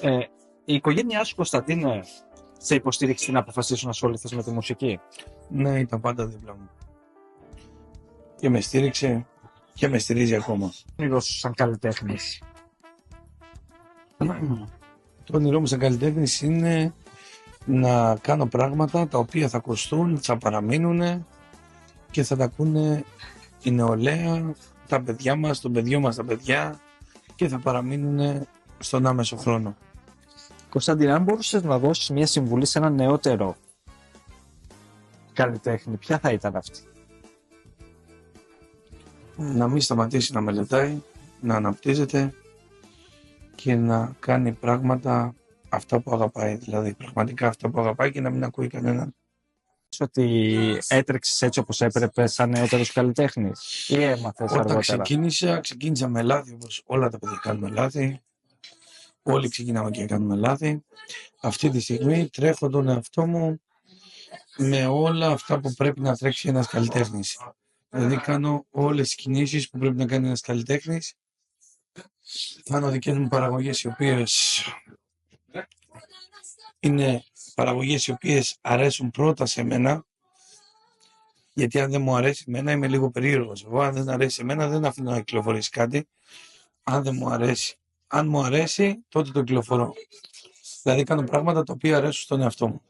Ε, η οικογένειά σου, Κωνσταντίνε, σε υποστήριξε να αποφασίσουν να ασχοληθείς με τη μουσική? Ναι, ήταν πάντα δίπλα μου. Και με στήριξε και με στηρίζει ακόμα. Όνειρό σου σαν καλλιτέχνης? Το όνειρό μου σαν καλλιτέχνης είναι να κάνω πράγματα τα οποία θα κοστούν, θα παραμείνουν και θα τα ακούνε η νεολαία, τα παιδιά μας, το παιδιό μας τα παιδιά και θα παραμείνουν στον άμεσο χρόνο. Κωνσταντίνε, αν μπορούσες να δώσεις μια συμβουλή σε έναν νεότερο καλλιτέχνη, ποια θα ήταν αυτή? Να μην σταματήσει να μελετάει, να αναπτύσσεται και να κάνει πράγματα αυτά που αγαπάει, δηλαδή πραγματικά αυτά που αγαπάει και να μην ακούει κανέναν. Ότι έτρεξες έτσι όπως έπρεπε σαν νεότερος καλλιτέχνης ή έμαθες Όταν αργότερα? ξεκίνησα με λάθη, όπως όλα τα παιδιά κάνουμε λάθη. Όλοι ξεκινάμε και κάνουμε λάθη. Αυτή τη στιγμή τρέχω τον εαυτό μου με όλα αυτά που πρέπει να τρέξει ένας καλλιτέχνης. Δηλαδή κάνω όλες τις κινήσεις που πρέπει να κάνει ένας καλλιτέχνης. Κάνω δικές μου παραγωγές οι οποίες είναι παραγωγές οι οποίες αρέσουν πρώτα σε μένα. Γιατί αν δεν μου αρέσει εμένα είμαι λίγο περίεργος. Εγώ αν δεν αρέσει εμένα δεν αφήνω να κυκλοφορήσει κάτι. Αν δεν μου αρέσει. Αν μου αρέσει τότε το κυκλοφορώ. Δηλαδή κάνω πράγματα τα οποία αρέσουν στον εαυτό μου.